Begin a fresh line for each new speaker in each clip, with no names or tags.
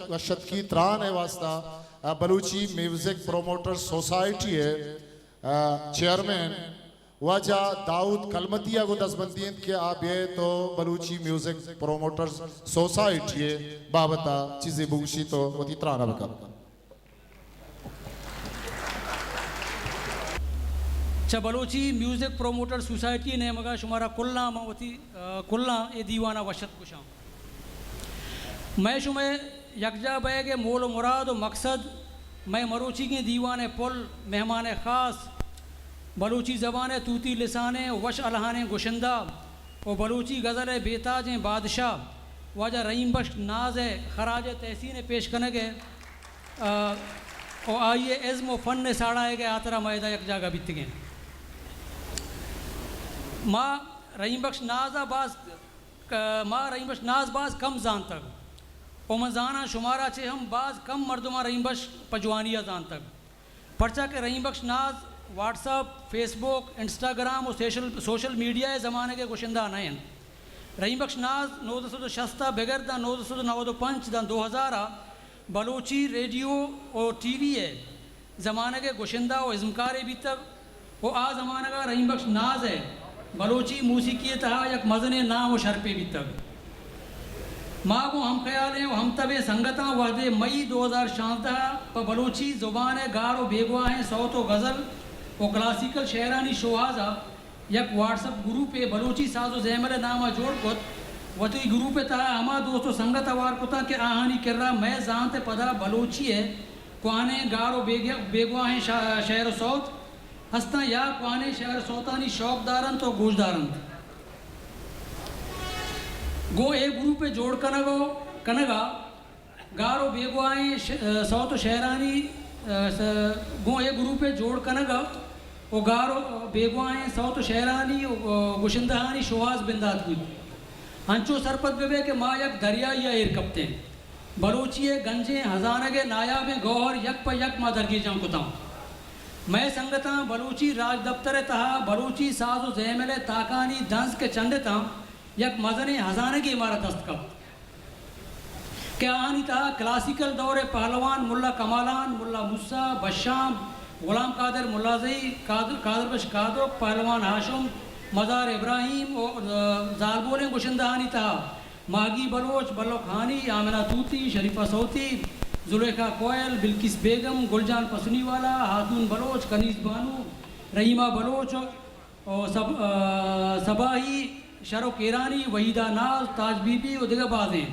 वशत की त्रान है वास्ता बलूची म्यूजिक प्रोमोटर सोसाइटी है चेयरमैन वजह दाऊद कलमतिया को दसबंदी के आप ये तो बलूची म्यूजिक प्रोमोटर सोसाइटी है बाबता चीजें बुगशी तो वती त्राना बका
अच्छा बलूची म्यूजिक प्रोमोटर सोसाइटी ने मगा शुमारा कुल्ला मवती कुल्ला ए दीवाना वशत कुशां मैं शुमे यकजा बैग मोल मुराद मकसद मैं मरोची के दीवान पुल मेहमान ख़ास बलूची ज़बान तूती लिसान वश अलहान गुशिंदा और बलूची गज़ल बेताज बादशाह वाजा रहीम बख्श नाज खराज तहसीन पेश करने के और आइए इज़्म व फ़न साड़ाए गए आतरा मैदा यकजा का बित गए माँ रहीम बख्श नाज बाज कम जान तक ओमजाना शुमारा चे हम बाज़ कम मर्दमा रहीम बख्श पजवानिया जान तक पर्चा के रहीम बख्श नाज व्हाट्सअप फेसबुक इंस्टाग्राम और सोशल मीडिया ज़माने के गुशिंदा नयन रहीम बख्श नाज 1960 बगैर दा 1995 दा 2000 बलूची रेडियो और टीवी है ज़माने के गुशिंदा और इज़मकार भी तक वो आ ज़माने का रहीम बख्श नाज है बलूची मूसीकी तहा यक मज़ने नाम व शरपे भी तक माँ को हम ख्याल हैं हम तबे संगता वादे मई 2016 पर बलूची ज़ुबान गार व बेगवा हैं सौत व गज़ल और क्लासिकल शहरानी शोहाजा यक व्हाट्सअप ग्रुप पे बलूची साजो जैमल नामा जोड़ कुत वती ग्रुप तहा हमा दोस्तों संगत वार कुता के आहानी कर रहा मैं जानते पदा बलूची है कुआने गार व बेगवा हैं शहर सौत हस्ता या कुआने शहर सौतानी शौकदारन तो गोशदारन गो एक ग्रुप पे जोड़ कनगा गारो बेगवाएँ सौत शहरानी गो एक ग्रुप पे जोड़ कनगा वो गारो बेगवाएँ सौत शहरानी गुशिंदहानी शोहाज बिंदात हुई हंचो सरपत बेबे के माँ यक दरिया या एर कपते बलूचिए गंजे हजानगे नायाब गौहर यक प यक माँ दरगी जाऊँ कुताऊँ मैं संगता बलूची राज दफ्तर तहा बलूची साजो जैमले ताकानी दंस के चंदता यक मज़ने हज़ाने की इमारत दस्तखत क्या आनी था क्लासिकल दौरे पहलवान मुल्ला कमालान मुल्ला मुस्सा बशाम गुलाम कादिर मुल्लाज़ई कादर बश कादर पहलवान हाशम मज़ार इब्राहिम और जालबोले गुशिंदानी था मागी बलोच बल्लो खानी आमिना तूती शरीफा सौती जुलेखा कोयल बिल्किस बेगम गुलजान पसनीवाला हातून बलोच कनीस बानू रहीमा बलोच और सबाही शरोक ईरानी वहीदा नाज ताज बीबी और दिगर बाज़ें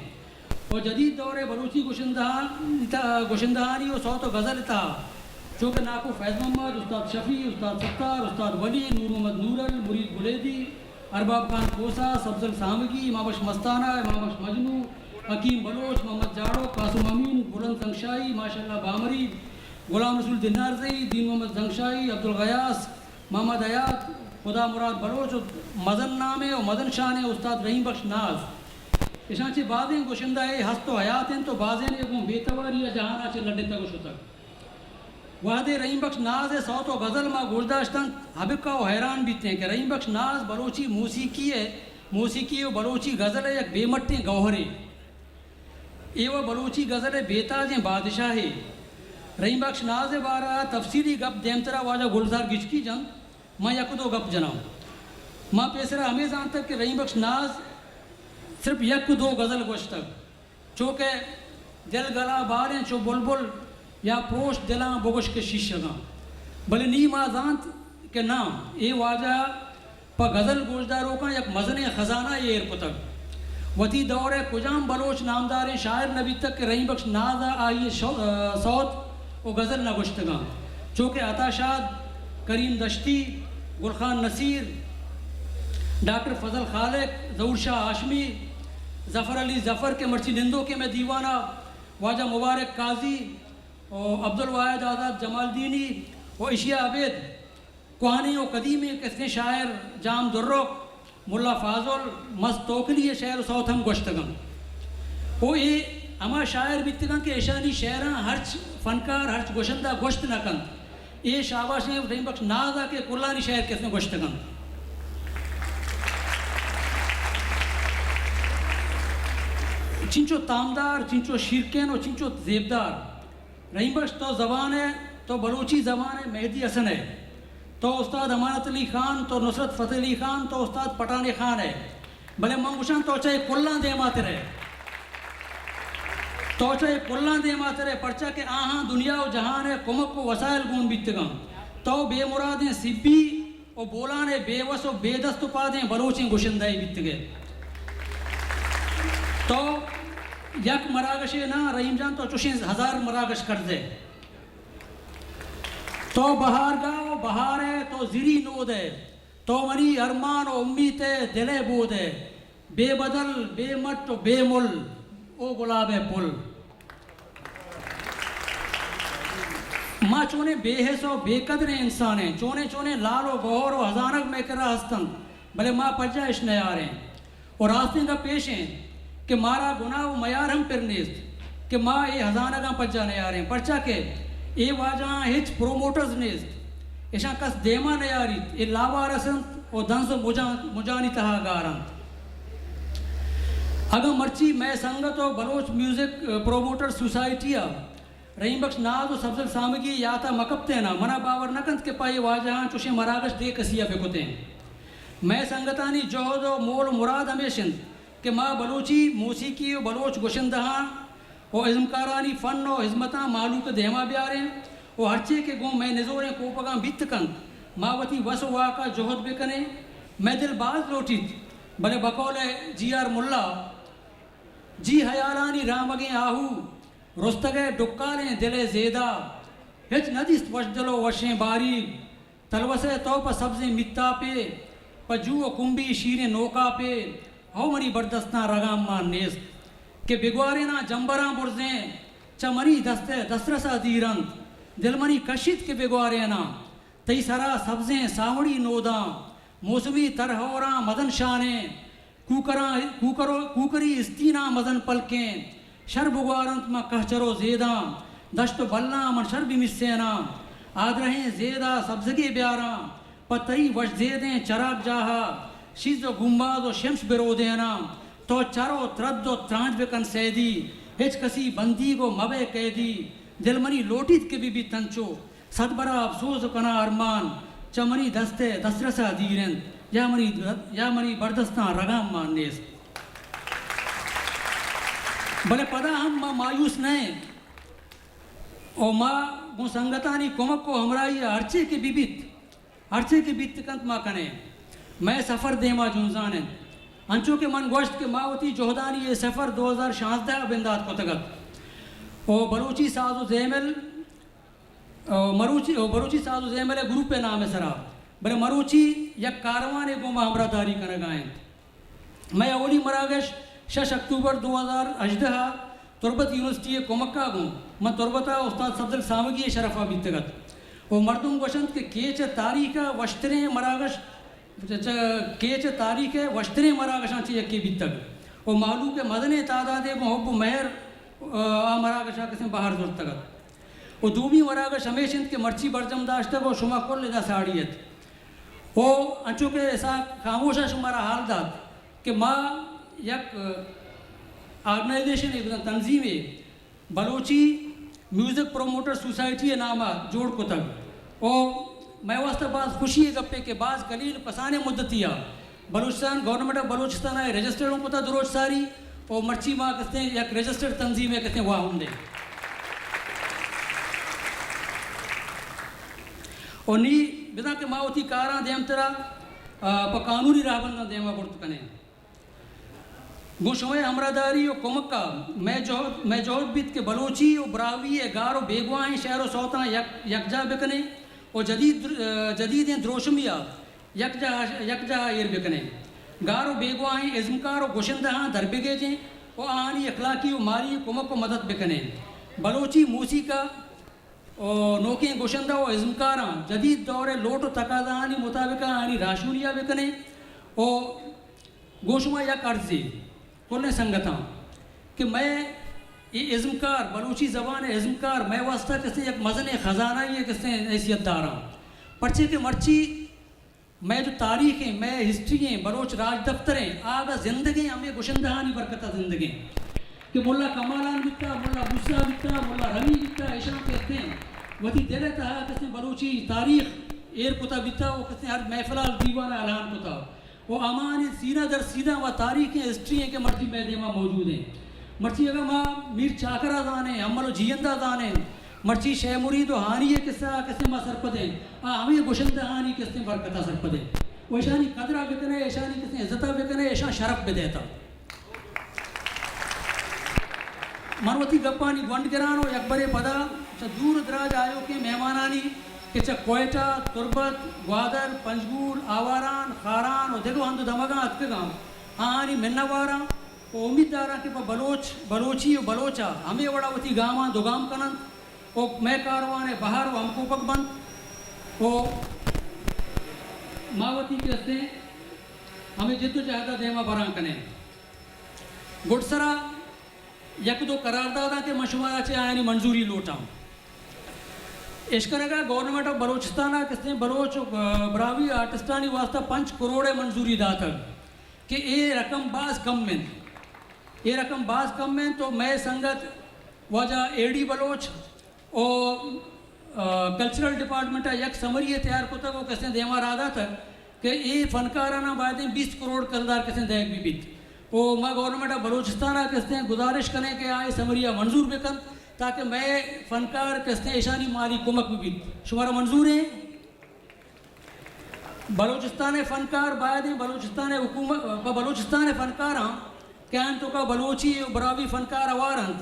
और जदीद दौरे बलूची गुशिंदहानी और सौत गज़ल था चूँकि नाको फैज़ मोहम्मद उस्ताद शफ़ी उस्ताद सत्तार उस्ताद वली नूर मोहम्मद नूरल मुरीद बुलेदी अरबाब खान कोसा सब्ज़ल सामगी इमामश मस्ताना इमामश मजनू हकीम बलोच मोहम्मद जाड़ो कासुम अमीन बुलंद जंगशाही माशाल्लाह बामरी गुलाम रसूल दिनारज़ई दीन मोहम्मद जंगशाही अब्दुल गयास मोहम्मद हयात खुदा मुराद बलोच मदन नाम है और मदन शाह ने उस्ताद रहीम बख्श नाज इशाचे बाज़ें गुशिंदा है हस्त हयात हैं तो बाज़ें ने बेतवार या जहाना से लड्डे तक शुतक वादे रहीम बख्श नाज है सौत व गज़ल माँ गुरदाश्तन हबिका व हैरान बीते हैं कि रहीम बख्श नाज बलोची मूसीकी व बलोची गज़ल है एक बेमट्टे गौहरे ये वह बलोची गज़ल बेताज बादशाह है रहीम बख्श नाज बारा तफसीली गप देमतरा वाजा गुलजार गिचकी जंग मैं यक दो गप जनाऊँ माँ पेसरा हमें जान तक कि रहीम बख्श नाज सिर्फ यक दो गज़ल गोश तक चूँकि दिल गला बारें चो बुलबुल या पोश दिला बोगश के शीशगा भले नी माँ जानत के नाम ये वाजा प गज़ल गोशदारों का यक मज़ने ख़जाना ये एर पुतक वती दौरे कुजाम बलोच नामदार शायर नबी तक के रहीम बख्श नाज आइए सौत व गज़ल न गुश्तगा चूँकि अताशाद करीम दश्ती गुलखान नसीर डॉक्टर फजल खालिक ज़हूर शाह हाशमी ज़फ़र अली ज़फ़र के मर्ची निंदों के मैं दीवाना वाजा मुबारक काजी और अब्दुल वाहिद आज़ाद जमालदीनी और इशिया अबेद कुहानी और कदीमी किसने शायर जाम दुर्रुक मुल्ला फाजुल मस्त तोकली शहर सौत हम गोश्तगम वो ये अमा शायर बितगन के ईशानी शहरा हर्च फनकार हर्च गोशंदा गोश्त न कन ये शाबाश ने रहीम बख्श नाजा के कुल्लानी शहर किसने गोश्तगन चिंचो तामदार, चिंचो शिरकेन और चिंचो जेबदार। रहीम बख्श तो ज़बान है, तो बलूची ज़बान है मेहदी हसन है, तो उस्ताद अमानत अली ख़ान, तो नुसरत फ़तेह अली ख़ान, तो उस्ताद पठान ख़ान है। भले मंगुशान तो चाहे कुल्ला दे माते रहे, तो चाहे कुल्ला दे माते रहे, पर्चा के आहाँ दुनिया और जहान है, कुमक को वसायल गुण बीतगम, तो बेमुरादें सिब्बी और बोलाने बेवस और बेदस्त पादें बलोचें गुशिंदाई बीत गए। तो यक मरागशे ना रहीम जान तो चुशें 1000 मरागश कर दे। तो बहार गाओ बहार है, तो जिरी नोद है, तो मनी अरमान और उम्मीद है दिले बोध है, बेबदल बेमट और बेमुल ओ गुलाब है पुल। माँ चोने बेहस और बेकदर इंसान है, चोने चोने लाल और गौर और हजानक में करा हस्तन, भले माँ पज्जा इश्न यार हैं और रास्ते का पेश हैं कि मारा गुनाह व मयार हम फिर नेस्त कि माँ ये हजाना का पज्जा नहीं आ रहे हैं पर्चा के ये वाजा हिच प्रोमोटर्स नेस्त ऐसा कस देमा नहीं आ रही ये लावा रसंत और दंस मुजानी तहा गारंत। अगर मर्ची मैं संगत और बलोच म्यूजिक प्रोमोटर सोसाइटी रहीम बख्श नाज और सब्जल सामगी याता मकबते ना मना बावर नकंत के पाए वाजहां चुशे मरागश दे कसिया बेकुते मैं संगतानी जोहद और मोल मुराद हमेशन कि माँ बलोची मौसीकी और बलोच गुशंदहा और इज़मकारानी फ़न और हिजमता मालूक देमा ब्यारे और हरचे के गो मैं निजोरे कोपगा बित कन मावती वस वाका जोहद बेकने मैं दिल बाज लोटी भले बकौल जी आर मुल्ला जी हयालानी रामगे आहू रुस्तगे डुक्काले दिले जेदा हिच नदिस वशदलो वशें बारी तलवसे तो पर सब्ज़े मित्ता पे पजू और कुंबी शीरे नौका पे हो मरी बरदस्ता रगाम मान नेस्त के बिगवारे ना जंबरा बुरजें चमरी दस्ते दस्तरसा दीरंत दिलमनी कशित के बिगवारे ना तई सरा सब्जें सावड़ी नोदा मौसमी तरहोरा मदन शाने कूकरी इस्तीना मदन पलकें शर बुगवारंत मा कहचरो जेदा दश्त बल्ला मन शर भी मिस्सेना आदरहें जेदा सब्जगे ब्यारा पतई वश जेदें चराग जाहा शीज़ो गुम्बाद और शम्स बिरो देना तो चरो त्रद्दो त्रांज बेकन सैदी हिच कसी बंदी को मबे कैदी दिलमनी लोटित के भी तंचो सदबरा अफसोस कना अरमान चमनी दस्ते दसरसा दीरन या मनी बरदस्ता रगाम माननेस भले पदा हम मायूस नहीं और माँ वो संगतानी कोमक को हमराई अर्चे के बीत कंत माँ कने मैं सफ़र देमा जुंजान है अंचो के मन गोश्त के मावती जोहदानी ये सफ़र 2016 बिंदात को तगत ओ बलूची साजो जेमल बलूची साजो जेमल ग्रुप पे नाम है सरा बले मरूची या कारवान को हमरादारी कर गाएं मैं अवली मरागश 6 अक्टूबर 2018 तुरबत यूनिवर्सिटी कोमक्का गूँ मैं तुरबता उस्ताद सब्जल सामगी शरफा बीतगत वो मर्दुम वशंत के केच तारीख वश्तरे मरागश केच तारीख वश्तरे मरागशां चे यक्के बीतग वो मालू के मदने तादादे मोहब्ब महर आ मरागशा किसी बाहर जोर तगत वो दूबी मरागश हमेशा के मर्ची बरजम दाश्त वो शुमा कोल लेदा साड़ियत वो अंचो के ऐसा खामोशा शुमारा हाल दात कि माँ यक ऑर्गेनाइजेशन एक तंजीम बलोची म्यूज़िक प्रोमोटर सोसाइटी नामा जोड़ को तक और मैं वास्ते बात खुशी है गप्पे के बाज कलील पसाने मुद्दतिया बलूचिस्तान गवर्नमेंट ऑफ बलूचिस्तान है रजिस्टर्ड को दरोज सारी और मर्ची माँ कहते हैं एक रजिस्टर्ड तंजीम है कहते हैं वाह होंगे और नी बिना के माँ होती कारा देम तेरा पर कानूनी राहबंदा देमा बुर्त कने गुशोए हमरादारी और कोमक्का मैं जोहद बीत के बलोची और ब्रावी गारो बेगवाएं शहरों सौता यकजा बिकने और जदीद द्रोशमिया यकजा एर बिकने गारो बेगवाएं इज़मकार और गुशंदहा दरबिगे जें और आनी अखलाकी और माली कोमक को मदद बिकने बलोची मूसीका और नोके गुशंदा और इज़मकारा जदीद दौरे लोट तकादानी मुताबिका आनी राशूलिया बिकने और गोशुमा या कर्जी कुल संगता कि मैं ये इज़मकार बलूची ज़बान इज़मकार मैं वास्ता किसी एक मज़न ख़जाना ये किसी हैसियत दारा पर्चे के मर्ची मैं जो तारीख़ हैं मैं हिस्ट्री हैं बलोच राज दफ्तर हैं आगा ज़िंदगी हमें गुशंदहानी बरकता ज़िंदगी कि मुल्ला कमालान बिकता, मुल्ला गुस्सा बिकता, मुल्ला रमी बिकता, ऐसा कहते हैं वती दिले तहा किसने बलूची तारीख एर कुता बिकता वो किसने हर महफिल दीवाना ऐलान कुता वो अमान सीना दर सीधा व तारीखें हिस्ट्री हैं कि मर्ची मैदेमा मौजूद हैं मर्ची अगर माँ मीर चाकरा दाने अमलो जियंदा दाने मर्ची शह मुरीद व हानी है किस्सा किसने माँ सरपदे हमें गुशंद हानी किसने बरकता सरपदे वो ऐशानी कदरा बिकने ऐशानी किसने इज्जता बिकने ऐशा शरफ बिदेता मनवती गप्पानी वंड गिरानो यकबरे पदा दूर दराज आयो के मेहमानानी कि कोयटा तुरबत ग्वादर पंजगूर आवारान खारान और देखो हम तो दमगा अतकगाम आनी मिन्नवारा ओ उम्मीददारा के बलोच बलोची और बलोचा हमें बड़ा वती गामा दुगाम कनन ओ मैं कारवाने बाहर वो हमको पक बंद ओ मावती के हस्ते हमें जिद्दोजहद देमा बरां कने गुटसरा यक दो करारदादा के मशवरा चे आयानी मंजूरी लोटा इश्करगा गवर्नमेंट ऑफ बलोचिस्तान किसने बलोच बरावी आर्टिस्टानी वास्ता 5 करोड़ मंजूरी दाता कि ये रकम बाज कम में तो मैं संगत वजह एडी बलोच और कल्चरल डिपार्टमेंट यक समरिये तैयार को तक वो किसने देवा राधा तक कि ये फनकाराना बातें 20 करोड़ करदार किसने देख भी बीत वो मैं गवर्नमेंट ऑफ बलोचिस्तान किसने गुजारिश करें कि आए समरिया मंजूर बेकन ताकि मैं फनकार किसने ईशानी माली कुमक भी शुमारा मंजूर है बलोचिस्तान फनकार बाद बलोचिस्तान हुकूमत बलोचिस्तान फनकार क्या तो का बलोची बरावी फनकार अवारंत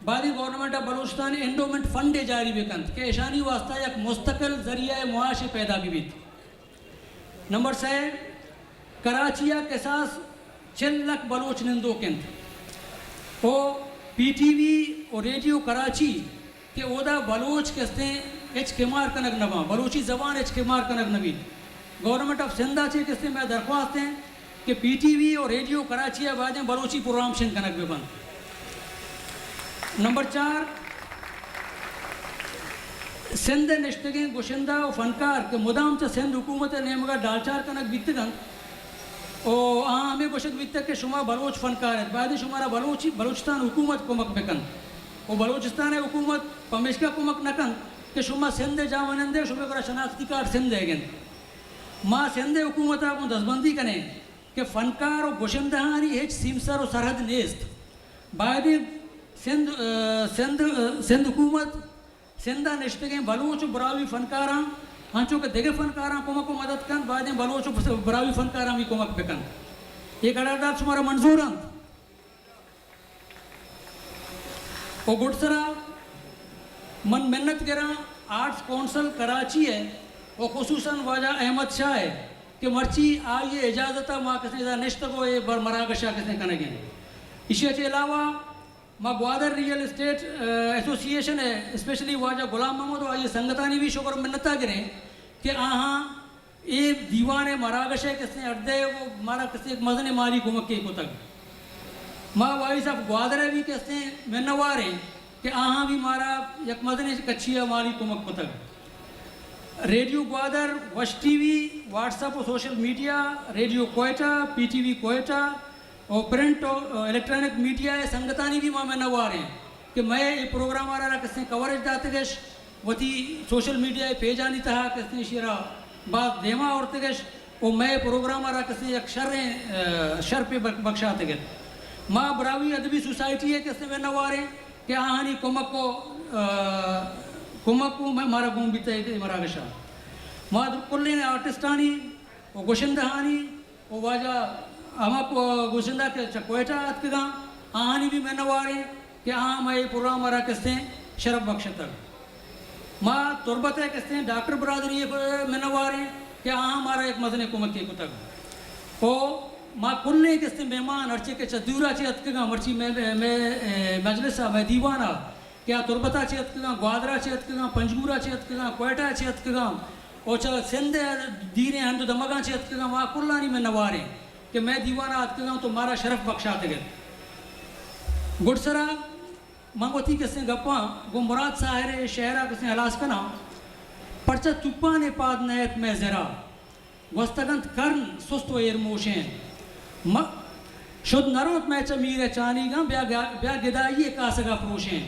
बाद government of Balochistan endowment fund जारी बेकंत के ईशानी वास्ता एक मुस्तकिल जरिया मुआश पैदा भी नंबर 6 कराचिया के साथ 6 लाख बलोच निंदो केंद्र ओ पीटीवी और रेडियो कराची के ओदा बलोच किसने एच केमार कनक नवा बलोची जबान एच केमार कनक नवी गवर्नमेंट ऑफ सिंधा से किसने मैं दरख्वास्त हैं कि पीटीवी और रेडियो कराची बाद में बलोची प्रोग्राम शिन कनक भी बंद नंबर 4 सिंध निश्तगे गुशिंदा और फनकार के मुदाम से सिंध हुकूमत ने मगर डालचार कनक बीतगन ओ हमें गोशक बीतक के शुमा बलोच फनकार है बाद शुमारा बलोचिस्तान हुकूमत कुमक बेकन वो बलोचिस्तान हुकूमत पमेशका कुमक नकन के शुमा सिंध जावनंदे शुमे करा शनाख्ती कार्ड सिंध है गेन माँ सिंध हुकूमत को दसबंदी कने कि फनकार और गोशिंदहानी हेच सीमसर और सरहद नेस्त बाद सिंध हुकूमत सिंधा निश्तगे बलोच बरावी फनकारा हांचो के देगे फनकारा कुमक को मदद कन बाद में बलोच बरावी फनकारा भी कुमक बेकन ये करारदाद तुम्हारा मंजूर ओ गुटसरा मन मेहनत करा आर्ट्स काउंसिल कराची है और खुसूसन वजह अहमद शाह है कि मर्ची आइए इजाज़त माँ किसने निश्त को ये मरागशा किसने कनेगे इसी के अलावा माँ ग्वादर रियल एस्टेट एसोसिएशन है स्पेशली वाजा गुलाम मोहम्मद और ये संगतानी भी शुक्र मिन्नता करें कि आहाँ ये दीवाने मरागशे किसने अड्डे वो मारा किसने एक मजने मारी घुमक के को तक माँ वाई साहब ग्वादर भी किसने मिन्नवार हैं कि आहाँ भी मारा एक मजने कच्ची मारी घुमक को तक रेडियो ग्वादर वश टीवी व्हाट्सएप और social media radio Quetta PTV Quetta और प्रिंट और इलेक्ट्रॉनिक मीडिया है संगतानी भी माँ में नवार हैं कि मैं ये प्रोग्राम आ रहा किसने कवरेज दाते गश वती सोशल मीडिया पेज आनी था किसने शिरा बात देमा और तगश और मैं प्रोग्राम आ रहा किसने एक शर पे बख्शाते गए माँ बरावी अदबी सोसाइटी है किसने में नवार हैं कि आहानी कुमक को मैं मारा घूम बीते मरा गशा माँ कुल्ले ने आर्टिस्टानी और गोशिंदहानी और वाजा हम गुशिंदा के कोयटा अतगा आहानी भी मैं नवारे कि हाँ मैं प्रोग्राम आ रहा किसने शरफ बख्शतर माँ तुरबत है किसने डॉक्टर बरादरी में नवारे कि हाँ हमारा एक मजने कुमक के कुतग ओ माँ कुल्ले किसने मेहमान अर्चे के चदूरा चे अतगा मर्ची में मजलिसा मैं दीवाना क्या तुरबता चे अतगा ग्वादरा चे अतगा पंजगूरा चे अतगा कोयटा चे अतगा और चल सिंध दीने हम तो दमगा चे अतगा माँ कुल्लानी में नवारे कि मैं दीवाना अतगा तो मारा शरफ बख्शाते गए गुटसरा मंगोती किसने गप्पा गो मुराद साहरे शहरा किसने हलास कना परचा तुप्पा ने पाद नयत में जरा वस्तगंत कर्न सुस्त व एरमोशें शुद्ध नरोत मैच मीर चानी गा ब्या गिदाई कासगा प्रोशें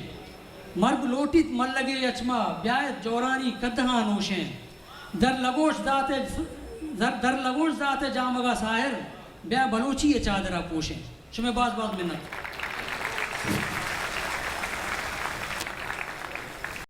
मर्ग लोटित मल लगे अचमा ब्या जोरानी कदहा नोशें दर लगोश दाते जामगा साहिर ब्या बलोची चादरा पोशें शुमे बाज मिन्नत